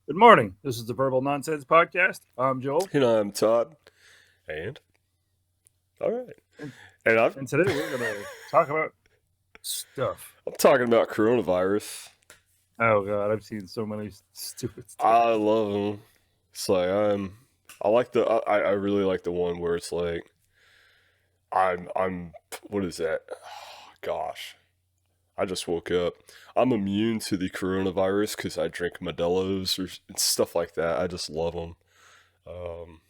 Good morning. This is the Verbal Nonsense Podcast. I'm Joel, And I'm Todd. And all right. and, And I've and today we're going to talk about stuff. I'm talking about coronavirus. Oh, God, I've seen so many stupid stuff. I love them. It's like I really like the one where it's like I'm what is that? Oh, gosh. I just woke up. I'm immune to the coronavirus because I drink Modelo's or stuff like that. I just love them. Um,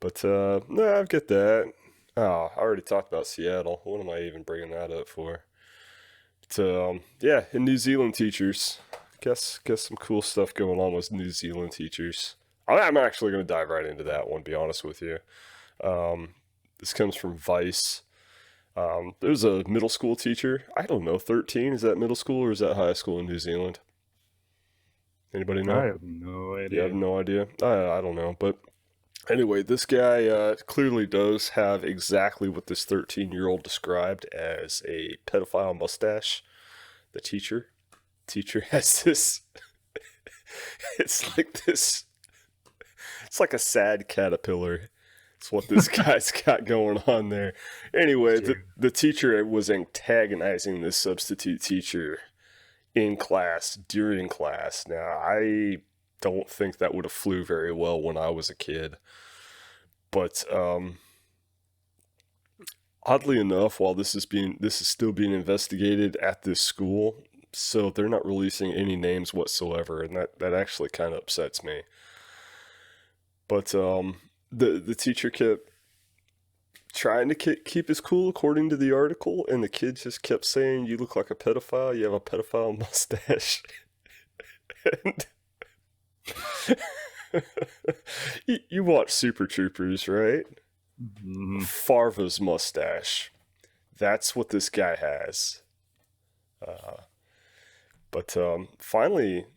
but no, I get that. Oh, I already talked about Seattle. What am I even bringing that up for? Yeah, and New Zealand teachers. Guess some cool stuff going on with New Zealand teachers. I'm actually going to dive right into that one. Be honest with you. This comes from Vice. There's a middle school teacher. I don't know, 13. Is that middle school or is that high school in New Zealand? Anybody I know? have no You have idea. no idea. I don't know, but anyway, this guy clearly does have exactly what this 13-year-old described as a pedophile mustache. The teacher has this. It's like this. It's like a sad caterpillar. It's what this guy's got going on there. Anyway, the teacher was antagonizing this substitute teacher in class, during class. Now, I don't think that would have flew very well when I was a kid. But oddly enough, while this is still being investigated at this school, so they're not releasing any names whatsoever, and that actually kind of upsets me. But the teacher kept trying to keep his cool according to the article, and the kid just kept saying, "You look like a pedophile. You have a pedophile mustache." and you watch Super Troopers, right? Farva's mustache. That's what this guy has. But finally,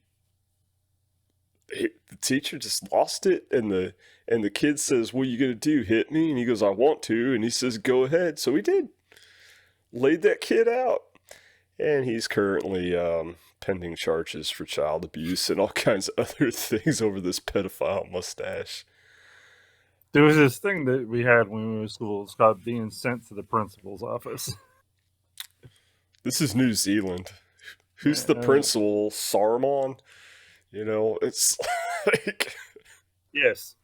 the teacher just lost it, and the kid says, "What are you gonna do? Hit me?" And he goes, "I want to." And he says, "Go ahead." So he did. Laid that kid out, and he's currently pending charges for child abuse and all kinds of other things over this pedophile mustache. There was this thing that we had when we were in school. It's called being sent to the principal's office. This is New Zealand. Who's the principal? Saruman? It's like. Yes.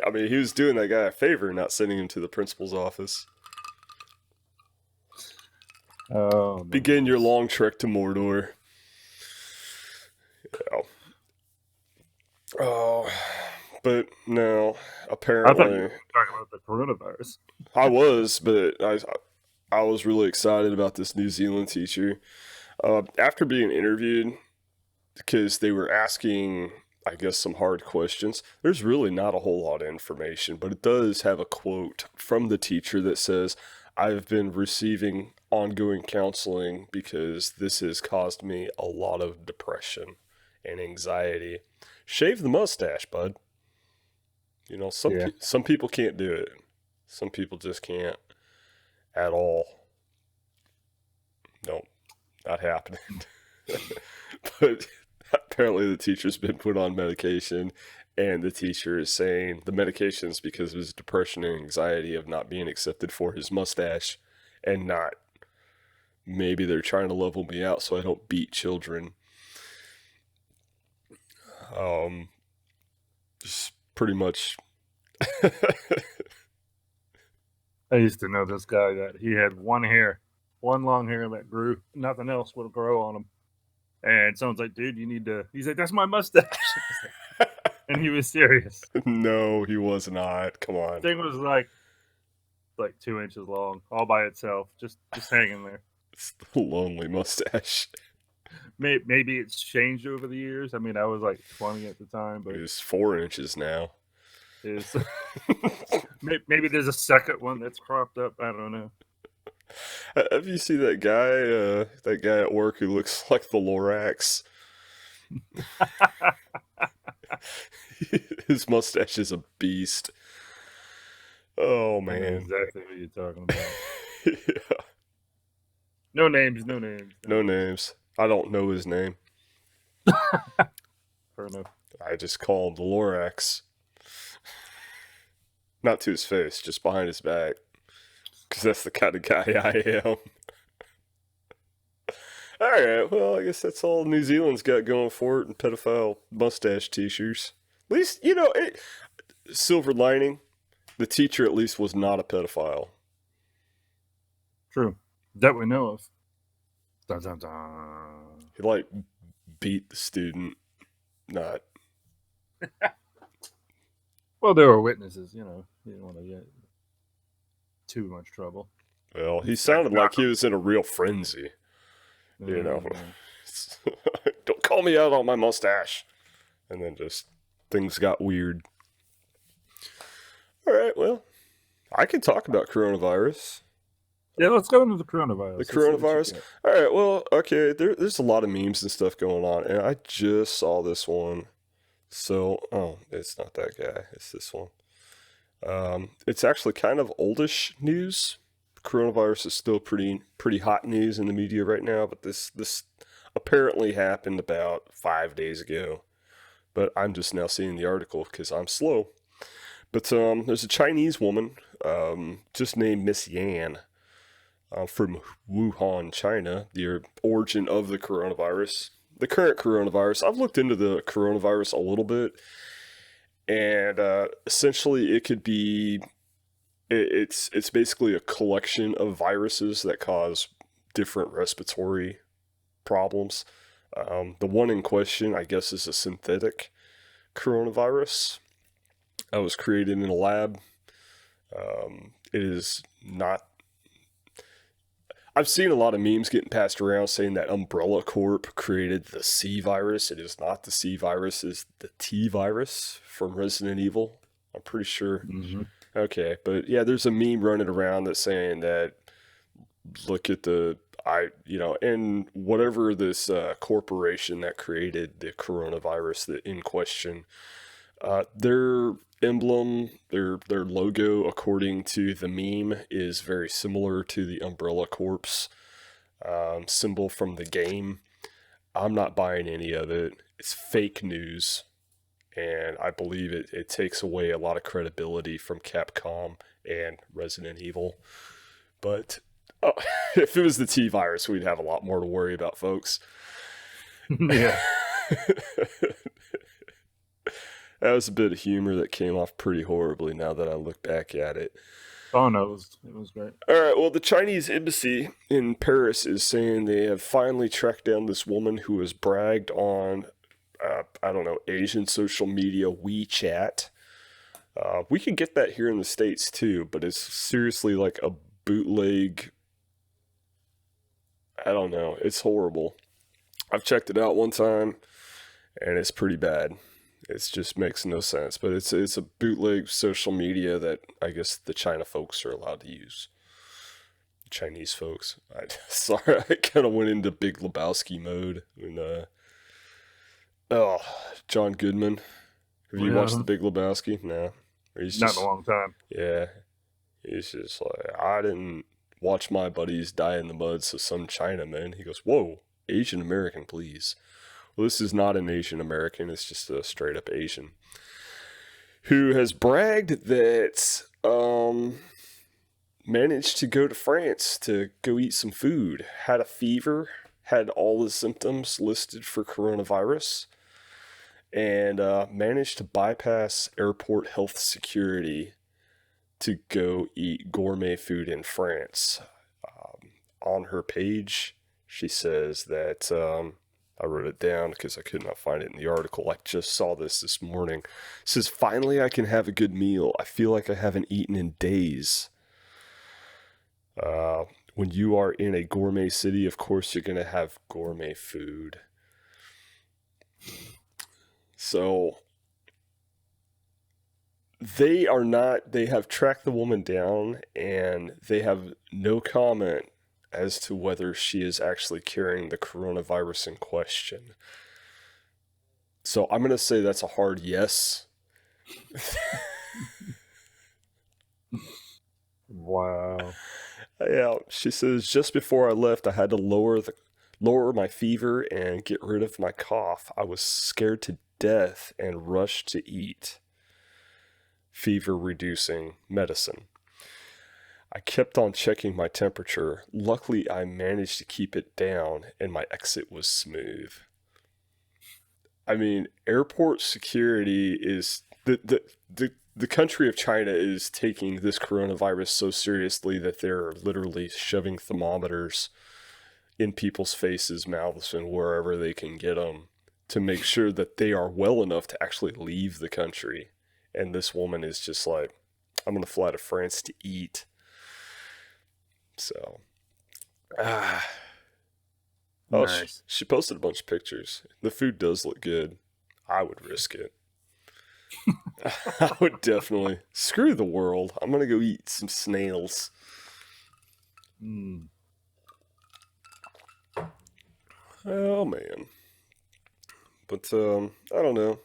I mean, he was doing that guy a favor, not sending him to the principal's office. Oh, Begin your long trek to Mordor. Yeah. Oh, but no. Apparently, I thought you were talking about the coronavirus. I was, but I was really excited about this New Zealand teacher. After being interviewed, because they were asking, I guess, some hard questions. There's really not a whole lot of information, but it does have a quote from the teacher that says, "I've been receiving ongoing counseling because this has caused me a lot of depression and anxiety." Shave the mustache, bud. Some people can't do it. Some people just can't at all. Nope, not happening. But apparently the teacher's been put on medication, and the teacher is saying the medication's because of his depression and anxiety of not being accepted for his mustache, and not maybe they're trying to level me out so I don't beat children. Just pretty much. I used to know this guy that he had one long hair that grew. Nothing else would grow on him. And someone's like, "Dude, you need to." He's like, "That's my mustache." And he was serious. No, he was not. Come on. The thing was like 2 inches long, all by itself, just hanging there. It's the lonely mustache. Maybe it's changed over the years. I mean, I was like 20 at the time, but it's 4 inches now. Is maybe there's a second one that's cropped up. I don't know. Have you seen that guy at work who looks like the Lorax? His mustache is a beast. Oh man, I know exactly what you're talking about. Yeah. No names. No names. I don't know his name. Fair enough. I just call him the Lorax. Not to his face, just behind his back. Because that's the kind of guy I am. Alright, well, I guess that's all New Zealand's got going for it in pedophile mustache t-shirts. At least, silver lining, the teacher at least was not a pedophile. True. That we know of. Dun, dun, dun. He, beat the student, not... Well, there were witnesses, you didn't want to get too much trouble. Well, he sounded like he was in a real frenzy. Don't call me out on my mustache. And then just things got weird. All right, well, I can talk about coronavirus. Yeah, let's go into the coronavirus. The coronavirus? All right, well, okay, there's a lot of memes and stuff going on, and I just saw this one. So, it's not that guy. It's this one. It's actually kind of oldish news. Coronavirus is still pretty hot news in the media right now, but this apparently happened about 5 days ago. But I'm just now seeing the article because I'm slow. But there's a Chinese woman just named Miss Yan from Wuhan, China, the origin of the coronavirus. The current coronavirus, I've looked into the coronavirus a little bit, and essentially it could be, it's basically a collection of viruses that cause different respiratory problems. The one in question, I guess, is a synthetic coronavirus. It was created in a lab. It is not... I've seen a lot of memes getting passed around saying that Umbrella Corp created the C virus. It is not the C virus, it's the T virus from Resident Evil. I'm pretty sure. Mm-hmm. Okay, but yeah, there's a meme running around that's saying that, look at and whatever this corporation that created the coronavirus in question, their emblem, their logo, according to the meme, is very similar to the Umbrella Corp's symbol from the game. I'm not buying any of it. It's fake news, and I believe it takes away a lot of credibility from Capcom and Resident Evil. But if it was the T virus, we'd have a lot more to worry about, folks. Yeah. That was a bit of humor that came off pretty horribly now that I look back at it. Oh, no, it was great. All right, well, the Chinese embassy in Paris is saying they have finally tracked down this woman who has bragged on, Asian social media WeChat. We can get that here in the States too, but it's seriously like a bootleg. I don't know. It's horrible. I've checked it out one time, and it's pretty bad. It just makes no sense. But it's a bootleg social media that I guess the China folks are allowed to use. Chinese folks. Sorry, I kind of went into Big Lebowski mode. And, John Goodman. Have you watched The Big Lebowski? No. Not in a long time. Yeah. He's just like, I didn't watch my buddies die in the mud, so some Chinaman. He goes, whoa, Asian American, please. Well, this is not an Asian American. It's just a straight up Asian who has bragged that managed to go to France to go eat some food, had a fever, had all the symptoms listed for coronavirus, and managed to bypass airport health security to go eat gourmet food in France. On her page, she says that... I wrote it down because I could not find it in the article. I just saw this morning. It says, finally I can have a good meal. I feel like I haven't eaten in days. When you are in a gourmet city, of course you're going to have gourmet food. So, they have tracked the woman down, and they have no comment as to whether she is actually carrying the coronavirus in question. So I'm going to say that's a hard yes. Wow. Yeah, she says, just before I left, I had to lower lower my fever and get rid of my cough. I was scared to death and rushed to eat fever reducing medicine. I kept on checking my temperature. Luckily, I managed to keep it down and my exit was smooth. I mean, airport security is the country of China is taking this coronavirus so seriously that they're literally shoving thermometers in people's faces, mouths, and wherever they can get them to make sure that they are well enough to actually leave the country. And this woman is just like, I'm going to fly to France to eat. So, oh, Nice. she posted a bunch of pictures. The food does look good. I would risk it. I would definitely. Screw the world. I'm going to go eat some snails. Mm. Oh, man. But, I don't know.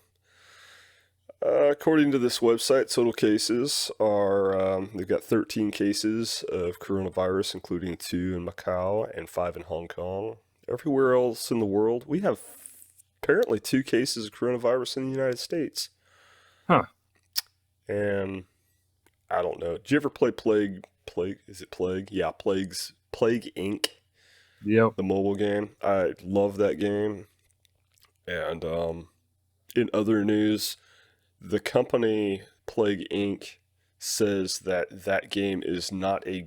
According to this website, total cases are, they've got 13 cases of coronavirus, including 2 in Macau and 5 in Hong Kong. Everywhere else in the world, we have apparently 2 cases of coronavirus in the United States. Huh. And I don't know. Did you ever play Plague? Is it Plague? Yeah, Plague Inc. Yep. The mobile game. I love that game. And in other news, the company Plague Inc. says that that game is not a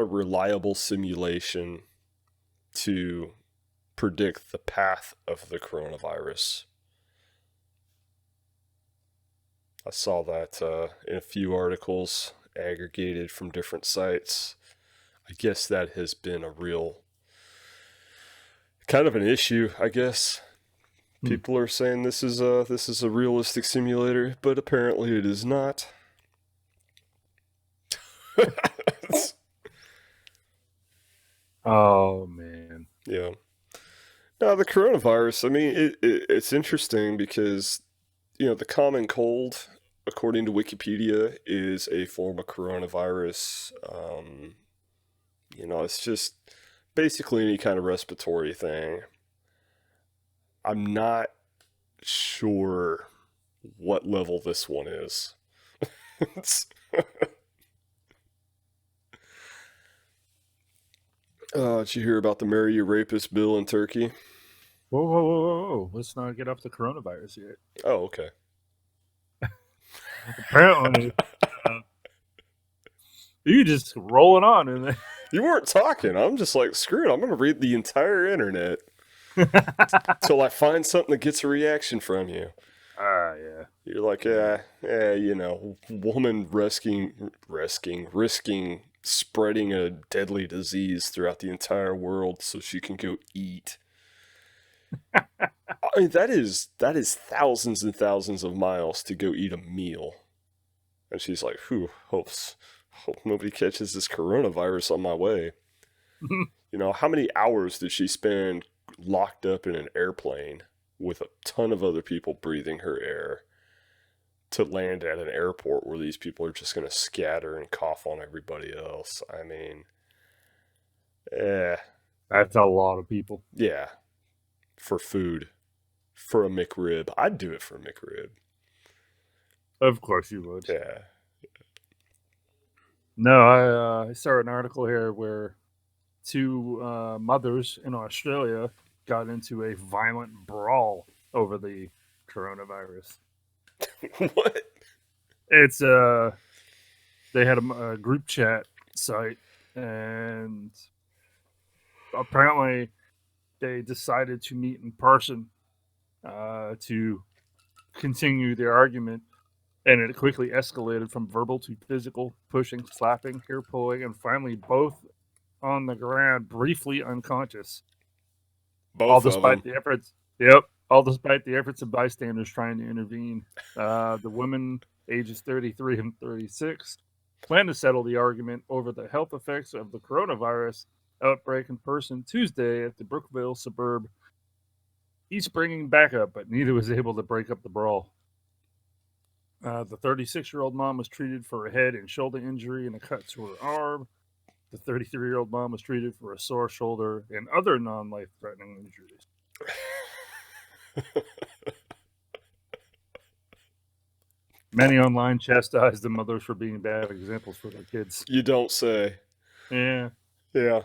reliable simulation to predict the path of the coronavirus. I saw that in a few articles aggregated from different sites. I guess that has been a real kind of an issue, I guess. People are saying this is a realistic simulator, but apparently it is not. Oh man. Yeah. Now the coronavirus. I mean, it's interesting because the common cold, according to Wikipedia, is a form of coronavirus. It's just basically any kind of respiratory thing. I'm not sure what level this one is. Did you hear about the Marry Your Rapist bill in Turkey? Whoa. Let's not get off the coronavirus yet. Oh, okay. Apparently, you just rolling on in there. You weren't talking. I'm just like, screw it. I'm going to read the entire internet until I find something that gets a reaction from you. Yeah. You're like, woman risking spreading a deadly disease throughout the entire world so she can go eat. I mean, that is thousands and thousands of miles to go eat a meal. And she's like, hope nobody catches this coronavirus on my way. How many hours did she spend locked up in an airplane with a ton of other people breathing her air to land at an airport where these people are just going to scatter and cough on everybody else? I mean, that's a lot of people. Yeah. For food. For a McRib. I'd do it for a McRib. Of course you would. Yeah. No, I saw an article here where 2 mothers in Australia got into a violent brawl over the coronavirus. What? It's they had a group chat site, and apparently they decided to meet in person to continue their argument, and it quickly escalated from verbal to physical, pushing, slapping, hair pulling, and finally both on the ground, briefly unconscious. Both all of despite them. the efforts. Yep, all despite the efforts of bystanders trying to intervene. The women, ages 33 and 36, plan to settle the argument over the health effects of the coronavirus outbreak in person Tuesday at the Brookville suburb, each bringing backup, but neither was able to break up the brawl. The 36-year-old mom was treated for a head and shoulder injury and a cut to her arm. The 33-year-old mom was treated for a sore shoulder and other non-life-threatening injuries. Many online chastised the mothers for being bad examples for their kids. You don't say. Yeah. Yeah.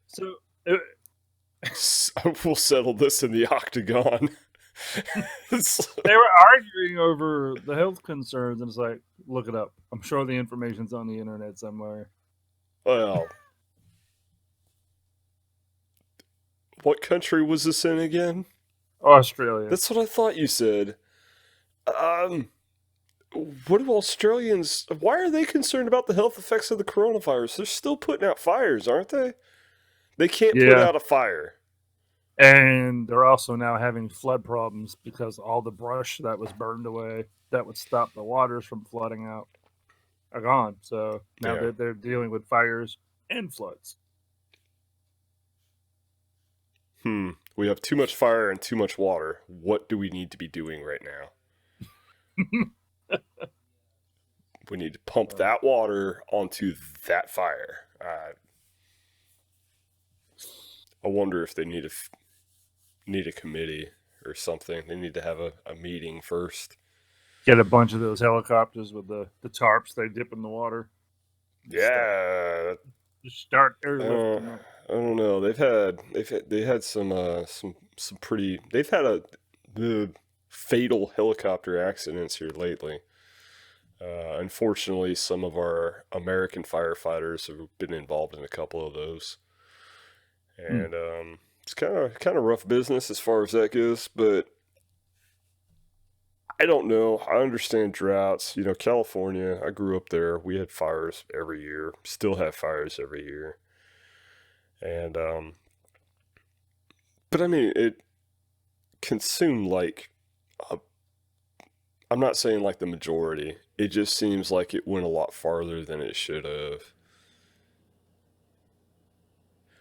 So We'll settle this in the octagon. they were arguing over the health concerns, and it's like, look it up. I'm sure the information's on the internet somewhere. Well, what country was this in again? Australia. That's what I thought you said. What do Australians... Why are they concerned about the health effects of the coronavirus? They're still putting out fires, aren't they? They can't put out a fire. And they're also now having flood problems because all the brush that was burned away that would stop the waters from flooding out are gone. So now they're dealing with fires and floods. We have too much fire and too much water. What do we need to be doing right now? We need to pump that water onto that fire. I wonder if they need a committee or something. They need to have a meeting first. Get a bunch of those helicopters with the tarps they dip in the water. Yeah. Just start airlifting. I don't know. They had some pretty. They've had the fatal helicopter accidents here lately. Unfortunately, some of our American firefighters have been involved in a couple of those, and it's kind of rough business as far as that goes. But I don't know. I understand droughts. You know, California. I grew up there. We had fires every year. Still have fires every year. And but I mean, it consumed like I'm not saying like the majority. It just seems like it went a lot farther than it should have.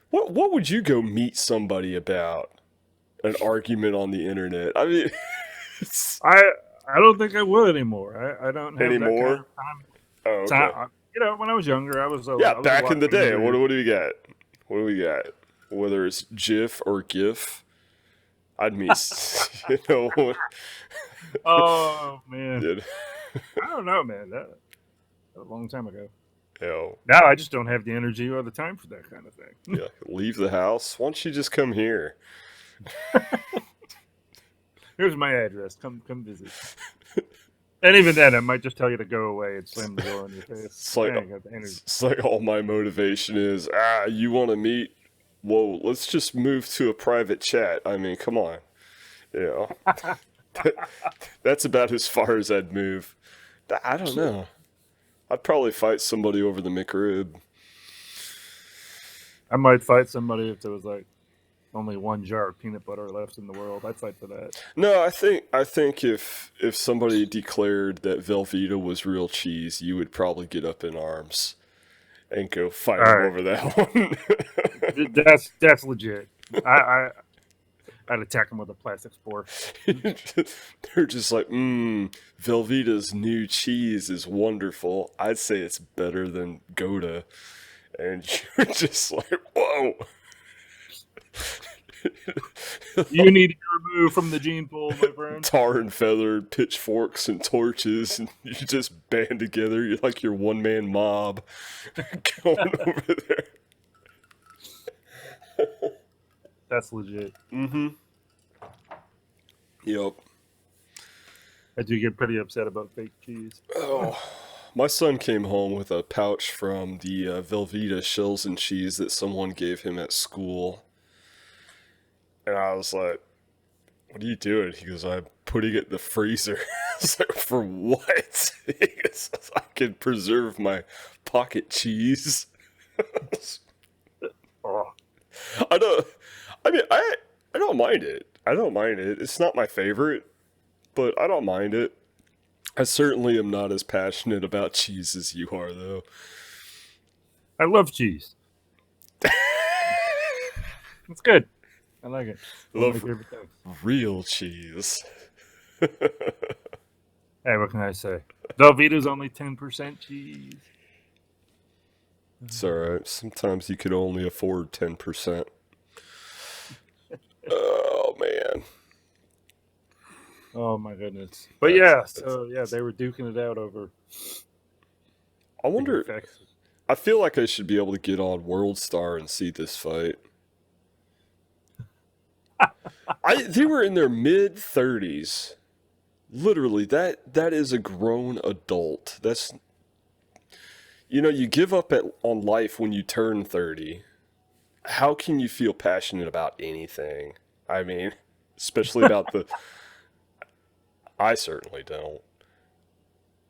What would you go meet somebody about? An argument on the internet? I mean, I don't think I would anymore. I don't have anymore. That kind of time. Oh, okay. Time. You know, when I was younger, I was back in the day. What do we got? What do we got? Whether it's GIF or GIF, I'd meet. You know. Oh man. I don't know, man. That a long time ago. You now I just don't have the energy or the time for that kind of thing. Yeah, leave the house. Why don't you just come here? Here's my address. Come visit. And even then, I might just tell you to go away and slam the door in your face. It's like all my motivation is, you want to meet? Whoa, let's just move to a private chat. I mean, come on. You know. That's about as far as I'd move. I don't know. I'd probably fight somebody over the McRib. I might fight somebody if there was like only one jar of peanut butter left in the world. I'd fight for that. No, I think if somebody declared that Velveeta was real cheese, you would probably get up in arms and go fight over that one. That's legit. I'd attack them with a plastic spore. They're just like, Velveeta's new cheese is wonderful. I'd say it's better than Gouda. And you're just like, whoa. You need to be removed from the gene pool, my friend. Tar and feather, pitchforks and torches, and you just band together. You're like your one-man mob going over there. That's legit. Mm-hmm. Yep. I do get pretty upset about fake cheese. Oh, my son came home with a pouch from the Velveeta shells and cheese that someone gave him at school. And I was like, what are you doing? He goes, I'm putting it in the freezer. I was like, for what? He goes, I can preserve my pocket cheese. I don't mind it. I don't mind it. It's not my favorite, but I don't mind it. I certainly am not as passionate about cheese as you are, though. I love cheese. It's good. I like it. Love real cheese. Hey, what can I say? Velveeta's only 10% cheese. It's alright. Sometimes you could only afford 10%. Oh, man. Oh my goodness! But That's, yeah, that's, so yeah, they were duking it out over I the wonder, effects. I feel like I should be able to get on World Star and see this fight. They were in their mid-30s. Literally, that is a grown adult. That's, you give up on life when you turn 30. How can you feel passionate about anything? I mean, especially about the. I certainly don't.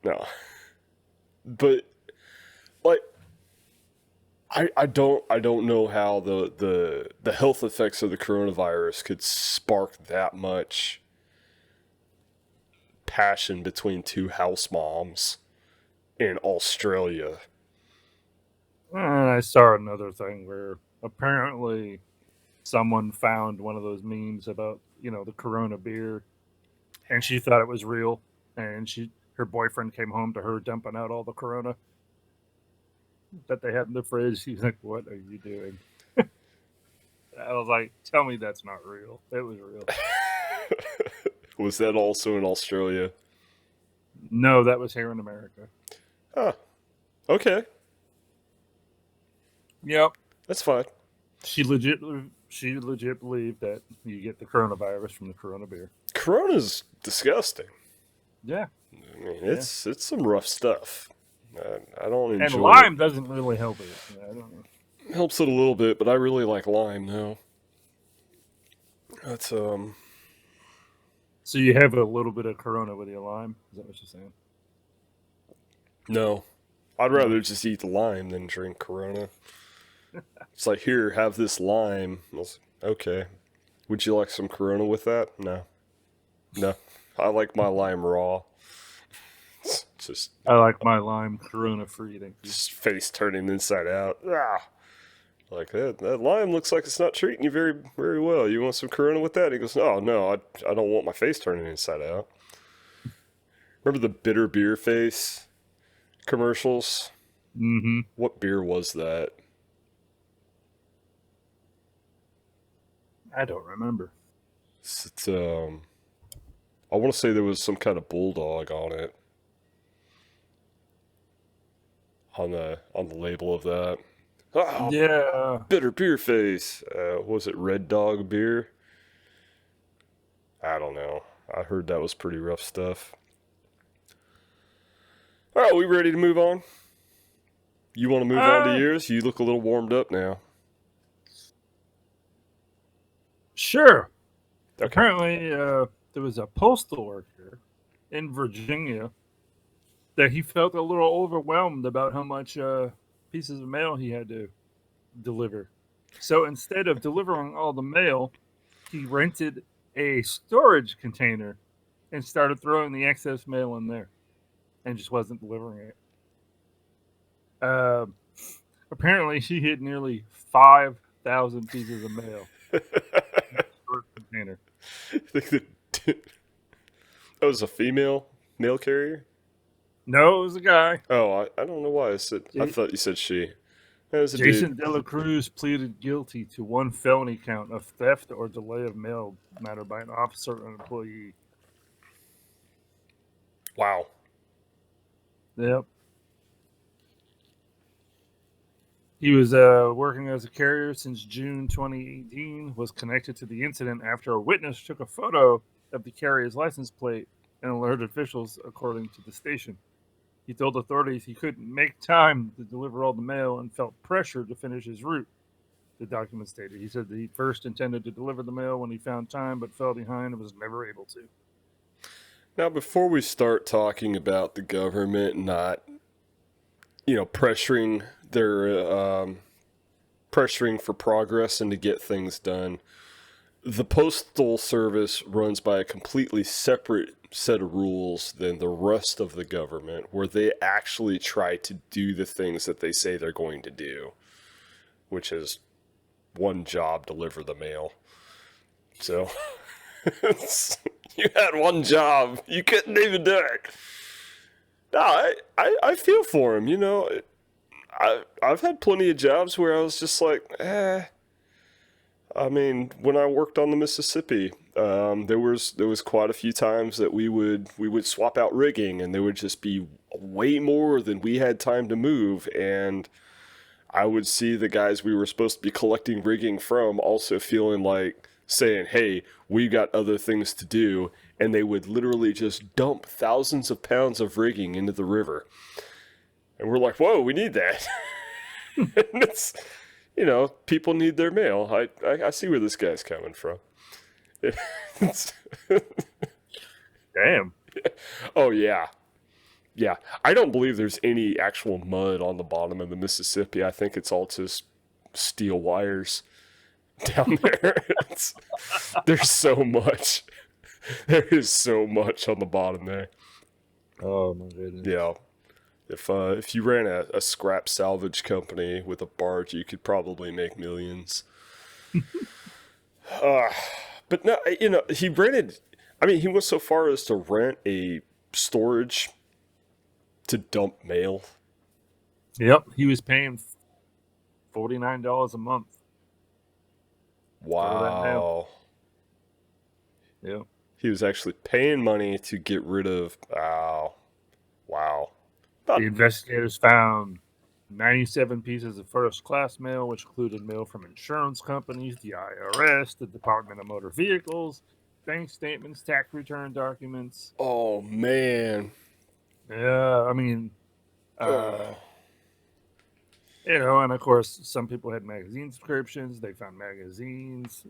No, but like, I don't know how the health effects of the coronavirus could spark that much passion between two house moms in Australia. And I saw another thing where apparently someone found one of those memes about the Corona beer, and she thought it was real, and her boyfriend came home to her dumping out all the Corona that they had in the fridge. She's like, "What are you doing?" I was like, "Tell me that's not real." It was real. Was that also in Australia? No, that was here in America. Huh. Okay. Yep. That's fine. She legit believed that you get the coronavirus from the Corona beer. Corona's disgusting. Yeah. I mean, it's some rough stuff. I don't And enjoy lime it. doesn't really help it. I don't know. Helps it a little bit, but I really like lime now. That's So you have a little bit of Corona with your lime? Is that what you're saying? no. I'd No. rather just eat the lime than drink Corona. It's like, here, have this lime. I was like, okay. Would you like some Corona with that? No. No. I like my lime raw. It's just I like my lime Corona free. Thank you. just face turning inside out. Ah. Like, that lime looks like it's not treating you very, very well. You want some Corona with that? He goes, oh, no, I don't want my face turning inside out. Remember the bitter beer face commercials? Mm-hmm. What beer was that? I don't remember. It's I want to say there was some kind of bulldog on it. On the label of that. Oh, Yeah. bitter beer face. Was it Red Dog beer? I don't know. I heard that was pretty rough stuff. All right, we ready to move on? You want to move on to Uh, yours? You look a little warmed up now. sure. Okay. Apparently, there was a postal worker in Virginia that he felt a little overwhelmed about how much pieces of mail he had to deliver. So instead of delivering all the mail, he rented a storage container and started throwing the excess mail in there and just wasn't delivering it. Uh, Apparently, he hid nearly 5,000 pieces of mail in the storage container. that was a female mail carrier? No, it was a guy. Oh, I don't know why I J- thought you said she. That was a Jason dude. Dela Cruz pleaded guilty to one felony count of theft or delay of mail matter by an officer or employee. Wow. Yep. He was working as a carrier since June 2018, was connected to the incident after a witness took a photo of the carrier's license plate and alerted officials, according to the station. He told authorities he couldn't make time to deliver all the mail and felt pressure to finish his route, the document stated. He said that he first intended to deliver the mail when he found time but fell behind and was never able to. Now, before we start talking about the government not, pressuring pressuring for progress and to get things done, the Postal Service runs by a completely separate set of rules than the rest of the government, where they actually try to do the things that they say they're going to do, which is one job, deliver the mail. So, you had one job. You couldn't even do it. No, I feel for him, I've had plenty of jobs where I was just like, eh. I mean, when I worked on the Mississippi, there was quite a few times that we would swap out rigging, and there would just be way more than we had time to move, and I would see the guys we were supposed to be collecting rigging from also feeling like saying, "Hey, we got other things to do," and they would literally just dump thousands of pounds of rigging into the river, and we're like, "Whoa, we need that." And it's, people need their mail. I see where this guy's coming from. Damn. Oh yeah, yeah. I don't believe there's any actual mud on the bottom of the Mississippi. I think it's all just steel wires down there. There's so much. There is so much on the bottom there. Oh my goodness. Yeah. If you ran a scrap salvage company with a barge, you could probably make millions. But no, he rented. I mean, he went so far as to rent a storage to dump mail. Yep, he was paying $49 a month. Wow. Yep. He was actually paying money to get rid of. Wow. The investigators found 97 pieces of first-class mail, which included mail from insurance companies, the IRS, the Department of Motor Vehicles, bank statements, tax return documents. Oh, man. Yeah, I mean, and of course, some people had magazine subscriptions. They found magazines.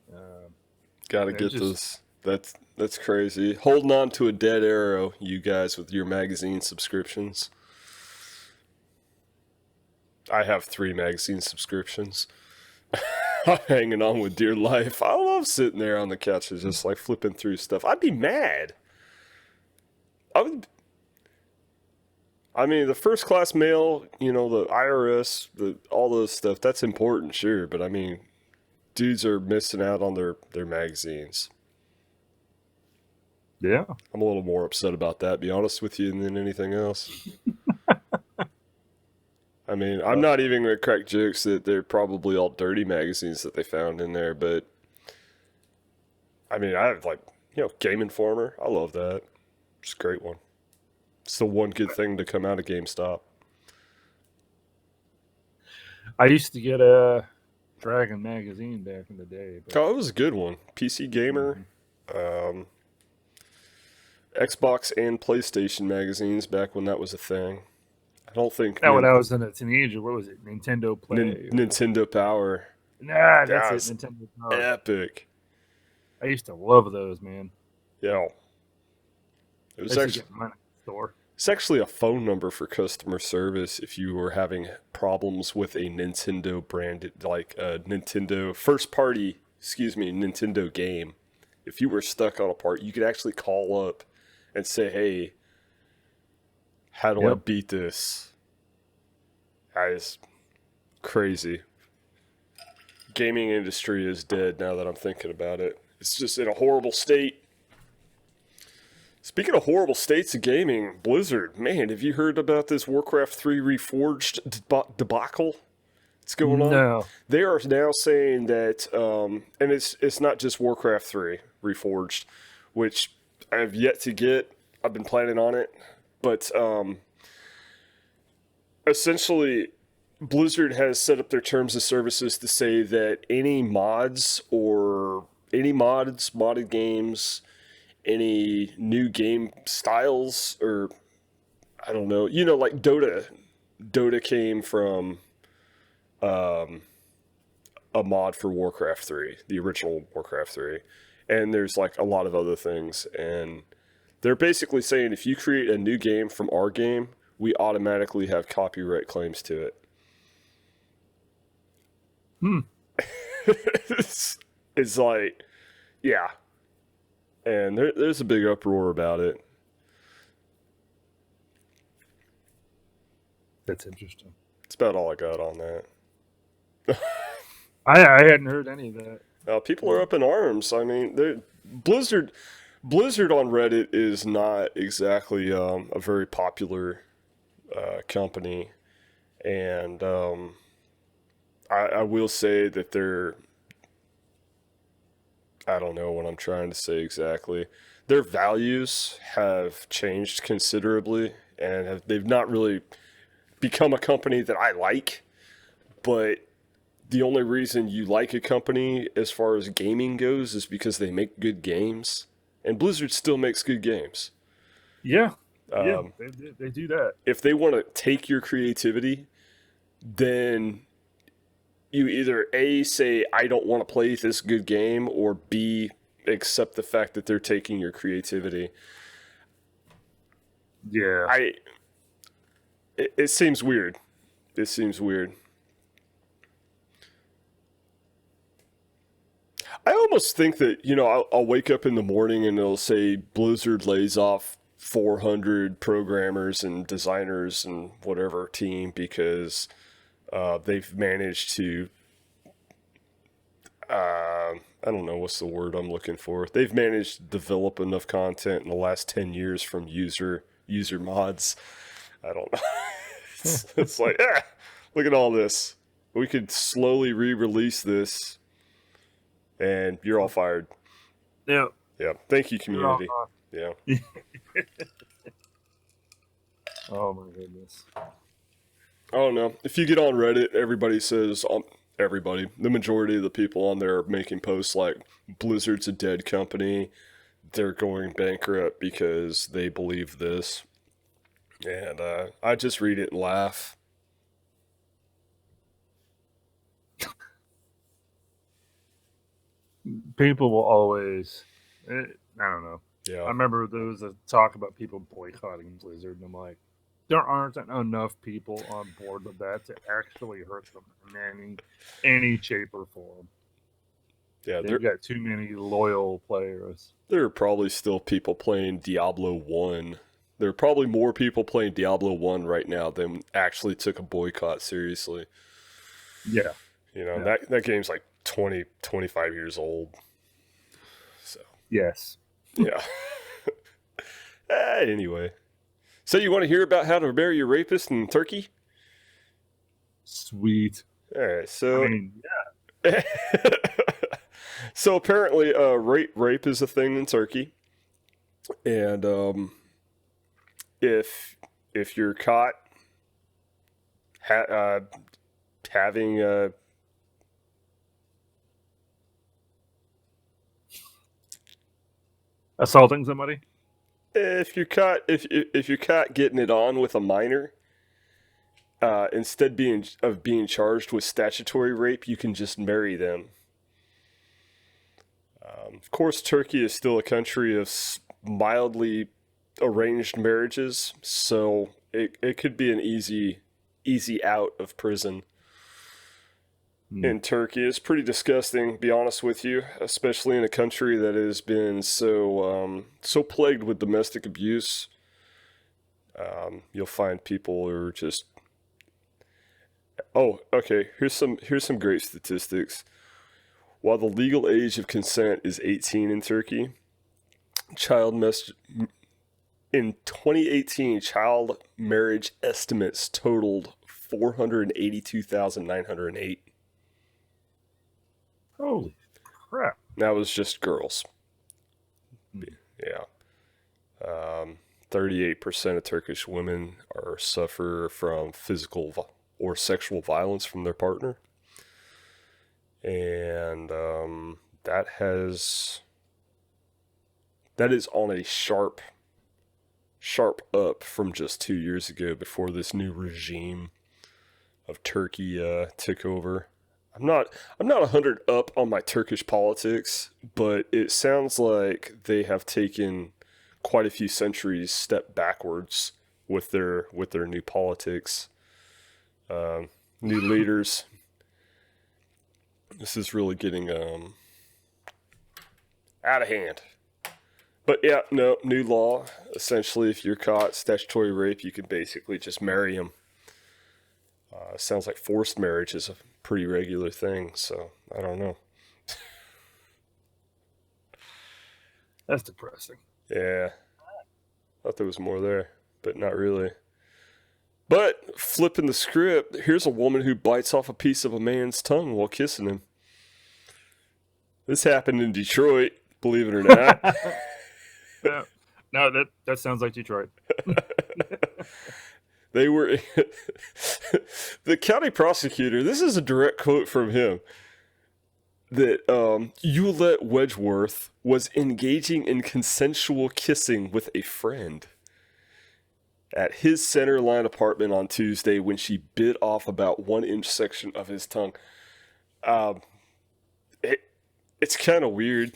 Gotta get this. That's crazy. Holding on to a dead arrow, you guys, with your magazine subscriptions. I have 3 magazine subscriptions. I'm hanging on with dear life. I love sitting there on the couch and just like flipping through stuff. I'd be mad. I mean, the first class mail, the IRS, all those stuff, that's important, sure. But I mean, dudes are missing out on their magazines. Yeah. I'm a little more upset about that, be honest with you, than anything else. I mean, I'm not even going to crack jokes that they're probably all dirty magazines that they found in there, but I mean, I have Game Informer. I love that. It's a great one. It's the one good thing to come out of GameStop. I used to get a Dragon magazine back in the day. But... Oh, it was a good one. PC Gamer, Xbox and PlayStation magazines back when that was a thing. I don't think... when I was a teenager, what was it? Nintendo Play? Nintendo Power. Nah, that's it. Nintendo Power. Epic. I used to love those, man. Yeah. It was actually... store. It's actually a phone number for customer service if you were having problems with a Nintendo branded, like a Nintendo Nintendo game. If you were stuck on a part, you could actually call up and say, "Hey, how do I beat this?" That is crazy. Gaming industry is dead now that I'm thinking about it. It's just in a horrible state. Speaking of horrible states of gaming, Blizzard, man, have you heard about this Warcraft 3 Reforged debacle that's going on? No. They are now saying that, and it's not just Warcraft 3 Reforged, which I have yet to get. I've been planning on it. But essentially, Blizzard has set up their terms of services to say that any modded games, any new game styles, or I don't know, like Dota. Dota came from a mod for Warcraft 3, the original Warcraft 3. And there's like a lot of other things. And they're basically saying if you create a new game from our game, we automatically have copyright claims to it. It's like, yeah. And there's a big uproar about it. That's interesting. It's about all I got on that. I hadn't heard any of that. People are up in arms. I mean, Blizzard on Reddit is not exactly a very popular company. And I will say that I don't know what I'm trying to say exactly. Their values have changed considerably, and they've not really become a company that I like. But the only reason you like a company as far as gaming goes is because they make good games, and Blizzard still makes good games. Yeah, yeah, Um, they do that. if they want to take your creativity, then you either A, say, I don't want to play this good game, or B, accept the fact that they're taking your creativity. Yeah, It seems weird. It seems weird. I almost think that, I'll wake up in the morning and it'll say Blizzard lays off 400 programmers and designers and whatever team because they've managed to I don't know what's the word I'm looking for. They've managed to develop enough content in the last 10 years from user mods. I don't know. It's like, look at all this. We could slowly re-release this, and you're all fired. yeah. Yeah. Thank you, community. Yeah. Oh my goodness. I don't know. If you get on Reddit, everybody says, the majority of the people on there are making posts like, Blizzard's a dead company. They're going bankrupt because they believe this. And I just read it and laugh. People will always. I don't know. Yeah. I remember there was a talk about people boycotting Blizzard, and I'm like, there aren't enough people on board with that to actually hurt them in any shape or form. Yeah, They've got too many loyal players. There are probably still people playing Diablo 1. There are probably more people playing Diablo 1 right now than actually took a boycott seriously. Yeah. That game's like 20, 25 years old. So. Yes. Yeah. Anyway. So you want to hear about how to marry a rapist in Turkey? Sweet. All right. So. I mean, yeah. So apparently, rape is a thing in Turkey, and if you're caught having assaulting somebody, if you're caught getting it on with a minor, instead of being charged with statutory rape, you can just marry them. Of course, Turkey is still a country of mildly arranged marriages, so it could be an easy out of prison. In Turkey. It's pretty disgusting, to be honest with you, especially in a country that has been so plagued with domestic abuse. You'll find people who are just. Oh, okay. Here's some great statistics. While the legal age of consent is 18 in Turkey, in 2018, child marriage estimates totaled 482,908. Holy crap. That was just girls. Yeah. 38% of Turkish women suffer from physical or sexual violence from their partner. And that is on a sharp up from just 2 years ago before this new regime of Turkey took over. I'm not 100 up on my Turkish politics, but it sounds like they have taken quite a few centuries step backwards with their new politics, new leaders. This is really getting out of hand. But yeah, no, new law. Essentially, if you're caught statutory rape, you can basically just marry him. Sounds like forced marriage is a pretty regular thing, so I don't know. That's depressing. Yeah. Thought there was more there, but not really. But flipping the script, here's a woman who bites off a piece of a man's tongue while kissing him. This happened in Detroit, believe it or not. No, that sounds like Detroit. They were the county prosecutor. This is a direct quote from him. That Eulette Wedgeworth was engaging in consensual kissing with a friend at his center line apartment on Tuesday when she bit off about 1-inch section of his tongue. It's kind of weird.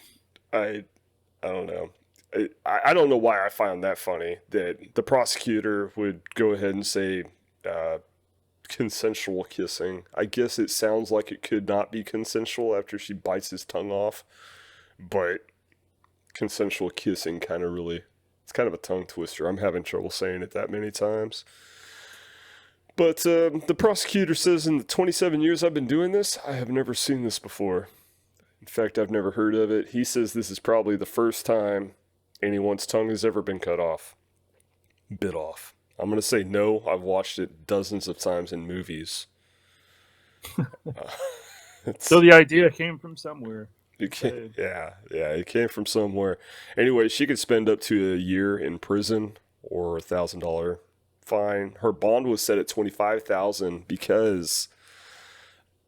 I don't know. I don't know why I found that funny that the prosecutor would go ahead and say consensual kissing. I guess it sounds like it could not be consensual after she bites his tongue off, but consensual kissing kind of really, it's kind of a tongue twister. I'm having trouble saying it that many times. But the prosecutor says in the 27 years I've been doing this, I have never seen this before. In fact, I've never heard of it. He says this is probably the first time anyone's tongue has ever been cut off. Bit off. I'm going to say no. I've watched it dozens of times in movies. So the idea came from somewhere. It came from somewhere. Anyway, she could spend up to a year in prison or $1,000 fine. Her bond was set at $25,000 because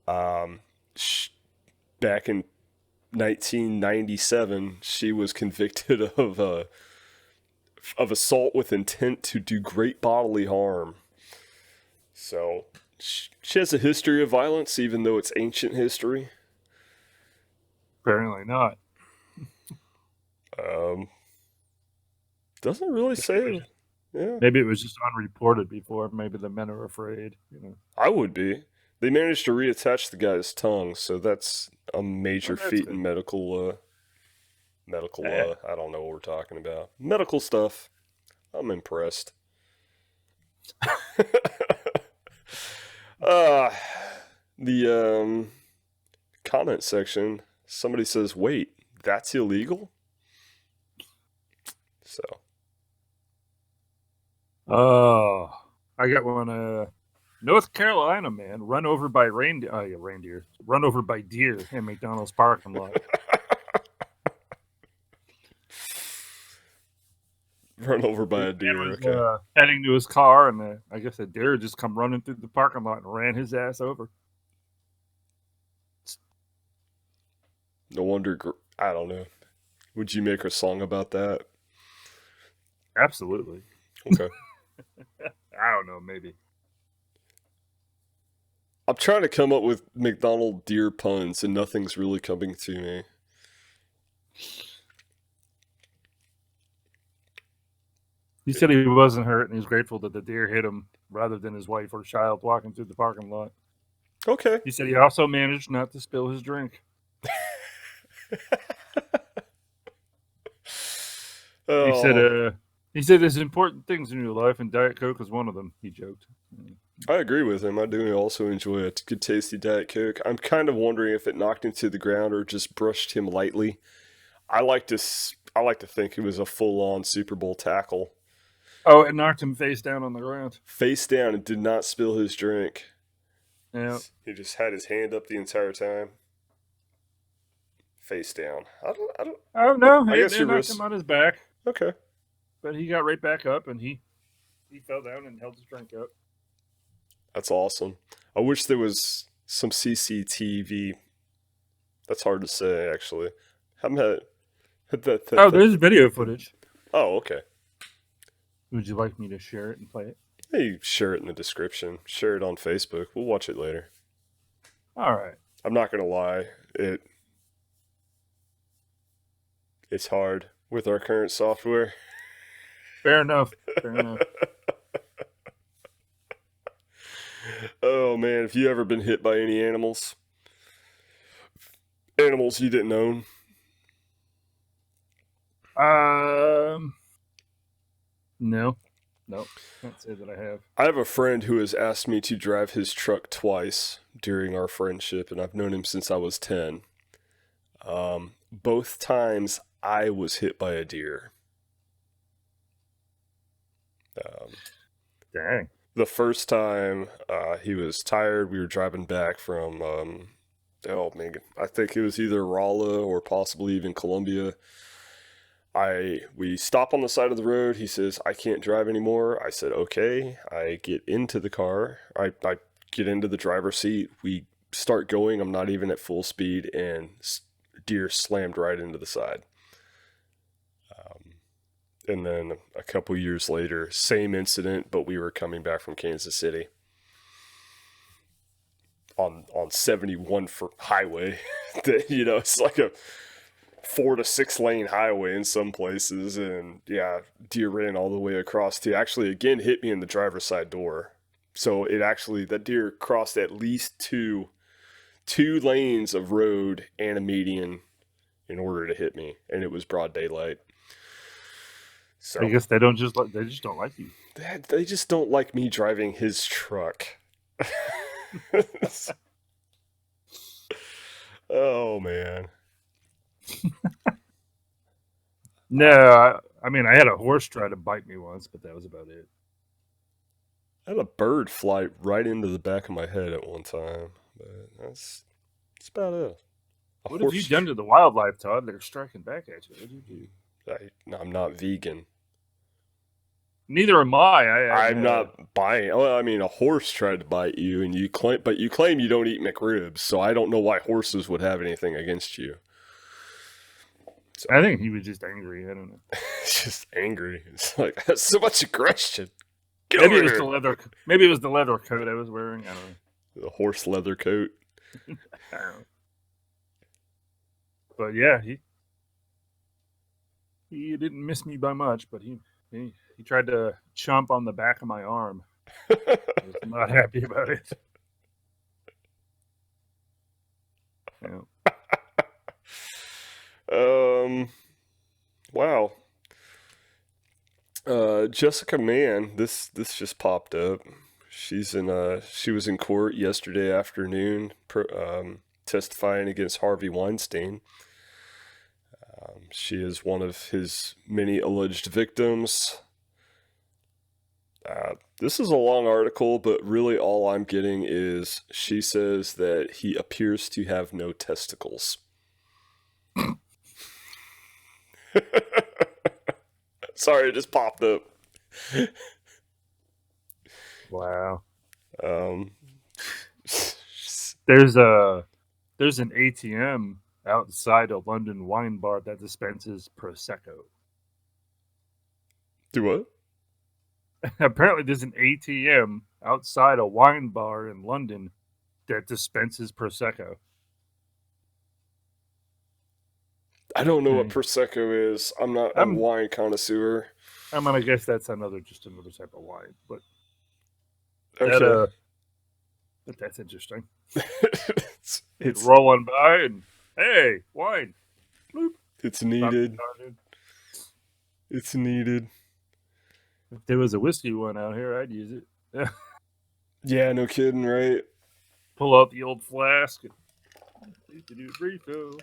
back in 1997, she was convicted of assault with intent to do great bodily harm. So she has a history of violence, even though it's ancient history. Apparently not. Doesn't really say. Yeah. Maybe it was just unreported before. Maybe the men are afraid. I would be. They managed to reattach the guy's tongue, so that's a major feat in medical. I don't know what we're talking about. Medical stuff. I'm impressed. The comment section. Somebody says, "Wait, that's illegal." So. Oh, I got one. North Carolina man run over by reindeer. Run over by deer in McDonald's parking lot. Run over by a deer. Okay. Heading to his car, and I guess a deer just come running through the parking lot and ran his ass over. No wonder. I don't know. Would you make a song about that? Absolutely. Okay. I don't know. Maybe. I'm trying to come up with McDonald deer puns, and nothing's really coming to me. He said he wasn't hurt, and he's grateful that the deer hit him rather than his wife or child walking through the parking lot. Okay. He said he also managed not to spill his drink. He said there's important things in your life, and Diet Coke is one of them. He joked. I agree with him. I do also enjoy a good, tasty Diet Coke. I'm kind of wondering if it knocked him to the ground or just brushed him lightly. I like to think it was a full-on Super Bowl tackle. Oh, it knocked him face down on the ground. Face down and did not spill his drink. Yeah. He just had his hand up the entire time. Face down. I don't know. It knocked him on his back. Okay. But he got right back up, and he fell down and held his drink up. That's awesome. I wish there was some CCTV. That's hard to say, actually. There's video footage. Oh, okay. Would you like me to share it and play it? Hey, share it in the description. Share it on Facebook. We'll watch it later. All right. I'm not going to lie. It's hard with our current software. Fair enough. Oh, man. Have you ever been hit by any animals? Animals you didn't own? No. Can't say that I have. I have a friend who has asked me to drive his truck twice during our friendship, and I've known him since I was 10. Both times I was hit by a deer. Dang. The first time he was tired, we were driving back from, oh man, I think it was either Rolla or possibly even Columbia. We stop on the side of the road. He says, I can't drive anymore. I said, okay. I get into the car. I get into the driver's seat. We start going. I'm not even at full speed, and deer slammed right into the side. And then a couple years later, same incident, but we were coming back from Kansas City on 71 for highway. It's like a 4 to 6 lane highway in some places, and yeah, deer ran all the way across to actually again hit me in the driver's side door. So that deer crossed at least two lanes of road and a median in order to hit me, and it was broad daylight. So I guess they just don't like you. They just don't like me driving his truck. Oh man. No, I mean I had a horse try to bite me once, but that was about it. I had a bird fly right into the back of my head at one time, but that's about it. What have you done to the wildlife, Todd? They're striking back at you. What did you do? I'm not vegan. Neither am I. I'm not buying. Well, I mean, a horse tried to bite you, and you claim you don't eat McRibs, so I don't know why horses would have anything against you. So, I think he was just angry. I don't know. Just angry. It's like that's so much aggression. Maybe it was the leather. Maybe it was the leather coat I was wearing. I don't know. The horse leather coat. I don't know. But yeah, he didn't miss me by much, but he tried to chomp on the back of my arm. I was not happy about it. Yeah. Wow. Jessica Mann, this just popped up. She was in court yesterday afternoon, testifying against Harvey Weinstein. She is one of his many alleged victims. This is a long article, but really all I'm getting is she says that he appears to have no testicles. Sorry, it just popped up. Wow. There's an ATM outside a London wine bar that dispenses Prosecco. Do what? Apparently, there's an ATM outside a wine bar in London that dispenses Prosecco. I don't know what Prosecco is. I'm not a wine connoisseur. I'm gonna guess that's another type of wine, but okay. But that's interesting. it's rolling by and hey, wine. Bloop. It's needed. It's needed. If there was a whiskey one out here, I'd use it. Yeah, no kidding, right? Pull out the old flask and do a refill.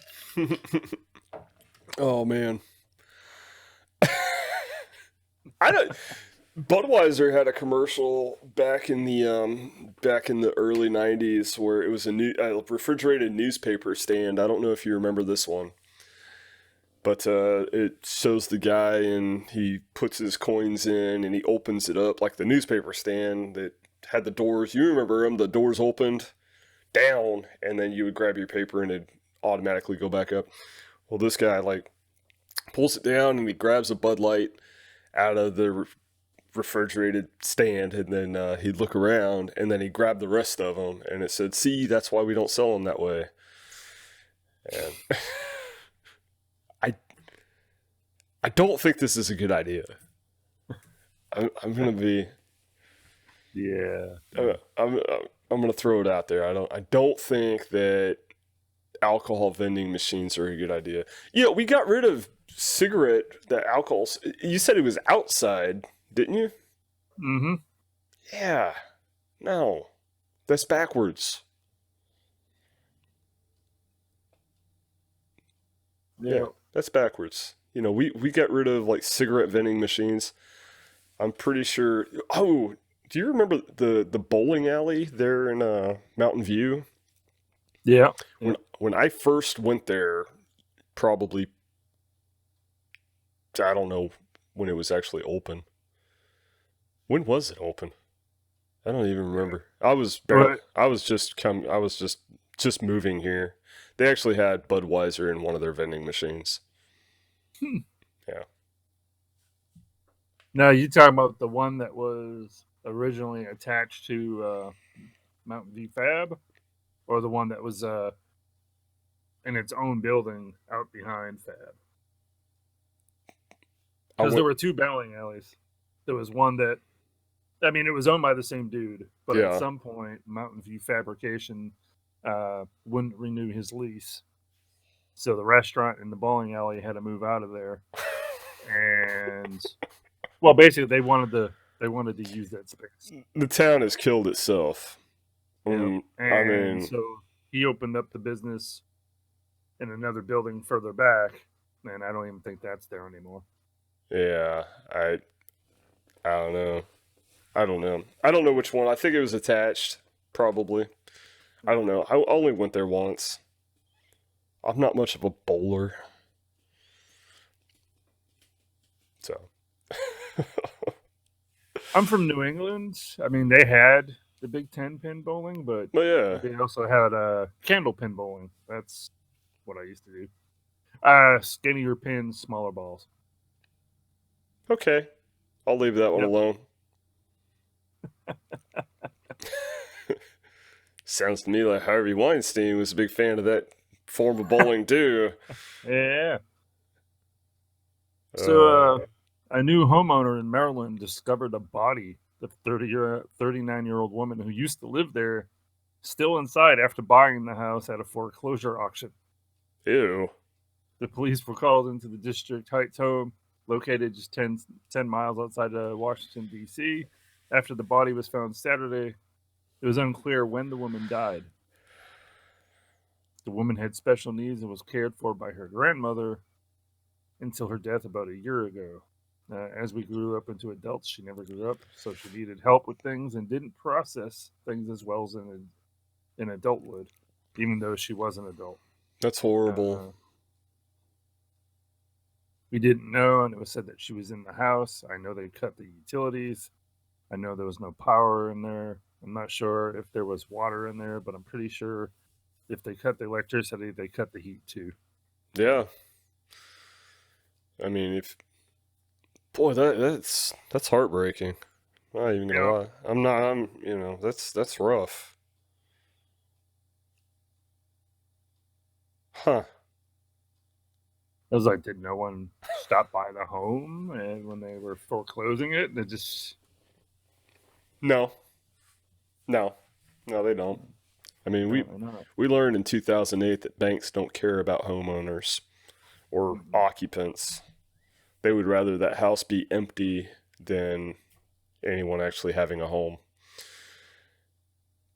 Oh man. Budweiser had a commercial back in the early 90s where it was a refrigerated newspaper stand. I don't know if you remember this one. But it shows the guy and he puts his coins in and he opens it up like the newspaper stand that had the doors. You remember them? The doors opened down and then you would grab your paper and it'd automatically go back up. Well, this guy pulls it down and he grabs a Bud Light out of the refrigerated stand and then he'd look around and then he'd grab the rest of them and it said, "See, that's why we don't sell them that way." And I don't think this is a good idea. I'm gonna be. Yeah. I'm gonna throw it out there. I don't think that alcohol vending machines are a good idea. Yeah, we got rid of the alcohols. You said it was outside, didn't you? Mm-hmm. Yeah. No, that's backwards. Yeah, that's backwards. We got rid of cigarette vending machines. I'm pretty sure. Oh, Do you remember the bowling alley there in Mountain View? Yeah. Yeah. When I first went there, probably I don't know when it was actually open. When was it open? I don't even remember. But I was just moving here. They actually had Budweiser in one of their vending machines. Yeah. no, you talking about the one that was originally attached to Mountain View Fab, or the one that was in its own building out behind Fab? I Because there went were two bowling alleys. There was one that, I mean, it was owned by the same dude, but at yeah. some point, Mountain View Fabrication wouldn't renew his lease, so the restaurant and the bowling alley had to move out of there. And well, basically, they wanted to use that space. The town has killed itself. Yep. I And mean, so he opened up the business in another building further back, and I don't even think that's there anymore. yeah, I don't know. I don't know. I don't know which one. I think it was attached, probably. I don't know. I only went there once. I'm not much of a bowler, so. I'm from New England. I mean, they had the Big Ten pin bowling, but But yeah, they also had candle pin bowling. That's what I used to do. Skinnier pins, smaller balls. okay. I'll leave that one Yep. alone. Sounds to me like Harvey Weinstein was a big fan of that form of bowling too. Yeah. Uh, So, a new homeowner in Maryland discovered a body of 39-year-old woman who used to live there, still inside after buying the house at a foreclosure auction. ew. The police were called into the District Heights home, located just 10 miles outside of Washington, D.C. After the body was found Saturday, it was unclear when the woman died. The woman had special needs and was cared for by her grandmother until her death about a year ago. As we grew up into adults, she never grew up, so she needed help with things and didn't process things as well as an adult would, even though she was an adult. That's horrible. Uh, we didn't know, and it was said that she was in the house. I know they cut the utilities. I know there was no power in there. I'm not sure if there was water in there, but I'm pretty sure if they cut the electricity, they cut the heat too. Yeah. I mean, if boy, that's heartbreaking. I'm not even gonna Yeah. lie. I'm not. I'm. That's rough. Huh. I was like, did no one stop by the home and when they were foreclosing it? They just No. No. No, they don't. I mean, apparently not. we learned in 2008 that banks don't care about homeowners or occupants. They would rather that house be empty than anyone actually having a home.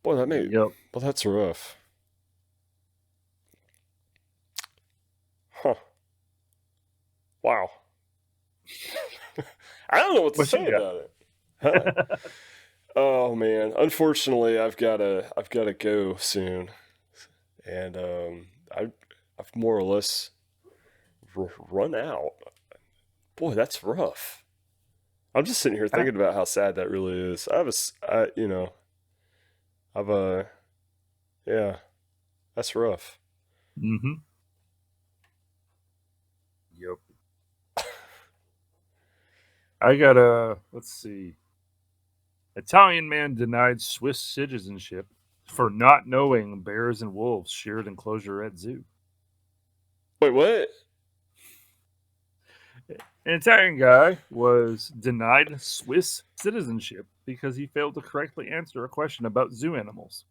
Boy, Yep. well, that's rough. Huh. Wow. I don't know what to What say you about it. Huh. got? Oh man, unfortunately, I've gotta go soon, and I've more or less run out. Boy, that's rough. I'm just sitting here thinking about how sad that really is. I've yeah, that's rough. Mm-hmm. Yep. I got a, let's see. Italian man denied Swiss citizenship for not knowing bears and wolves shared enclosure at zoo. Wait, what? An Italian guy was denied Swiss citizenship because he failed to correctly answer a question about zoo animals.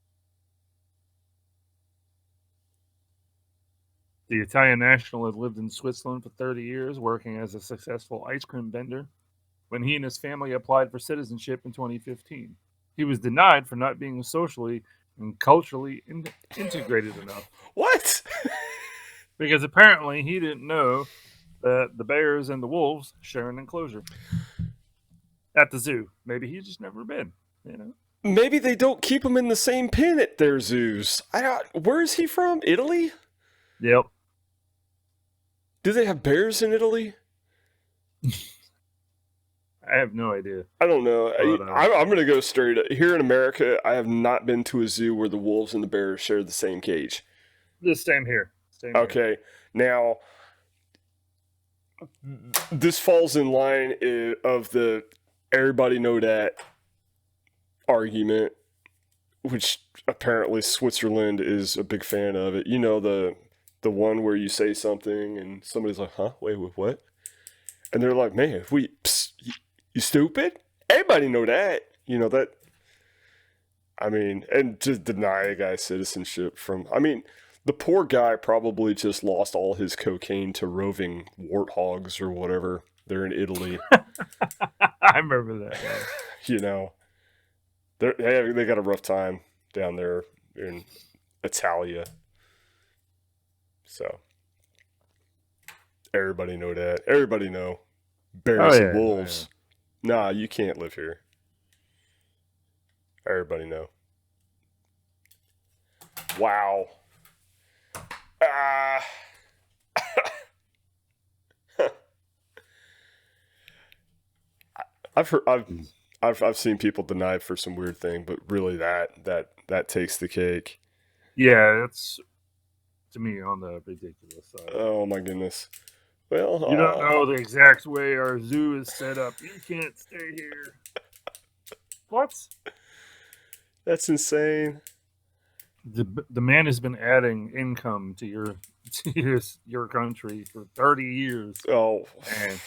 The Italian national had lived in Switzerland for 30 years, working as a successful ice cream vendor when he and his family applied for citizenship in 2015. He was denied for not being socially and culturally integrated enough What? because apparently he didn't know that the bears and the wolves share an enclosure at the zoo. Maybe he's just never been. You know, Maybe they don't keep them in the same pen at their zoos. Where is he from? Italy? yep. Do they have bears in Italy? I have no idea. I don't know. But, I'm going to go straight. Here in America, I have not been to a zoo where the wolves and the bears share the same cage. The same here. Same here. Okay, now this falls in line of the everybody know that argument, which apparently Switzerland is a big fan of it. You know, the one where you say something and somebody's like, huh? Wait, what? And they're like, man, you stupid? Everybody know that. You know that. I mean, and to deny a guy citizenship from, I mean, the poor guy probably just lost all his cocaine to roving warthogs or whatever. They're in Italy. I remember that. Yeah. You know, they got a rough time down there in Italia. So everybody know that. Everybody know bears and wolves. Nah, you can't live here. Everybody know. Wow. I've seen people deny it for some weird thing, but really that takes the cake. Yeah, that's to me on the ridiculous side. Oh my goodness. Well, you don't know the exact way our zoo is set up. You can't stay here. What? That's insane. The man has been adding income to your country for 30 years. Oh, and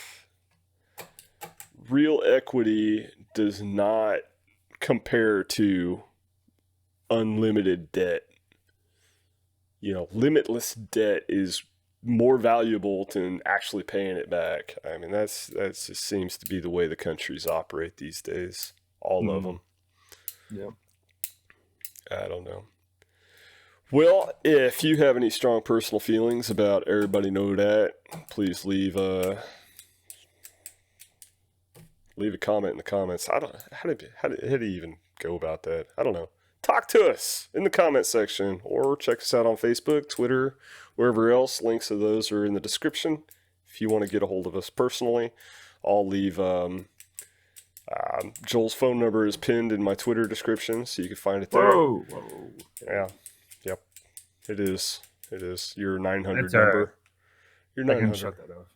real equity does not compare to unlimited debt. You know, limitless debt is more valuable than actually paying it back. I mean, that just seems to be the way the countries operate these days. All of them. Yep. I don't know. Well, if you have any strong personal feelings about everybody know that, please leave a comment in the comments. I don't how do you even go about that? I don't know. Talk to us in the comment section or check us out on Facebook, Twitter, wherever else. Links to those are in the description. If you want to get a hold of us personally, I'll leave Joel's phone number is pinned in my Twitter description, so you can find it there. Whoa. Yeah. Yep. It is. Your 900 number. Your 900. I can shut that off.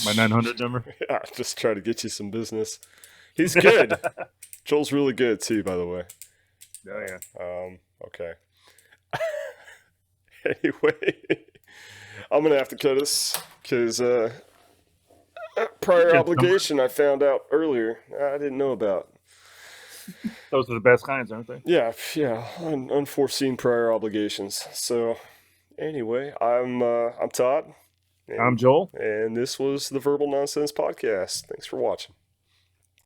My 900 number? Yeah, just try to get you some business. He's good. Joel's really good, too, by the way. Oh, yeah. Okay. Anyway, I'm going to have to cut us because prior obligation I found out earlier I didn't know about. Those are the best kinds, aren't they? Yeah, unforeseen prior obligations. So, anyway, I'm Todd. I'm Joel. And this was the Verbal Nonsense Podcast. Thanks for watching.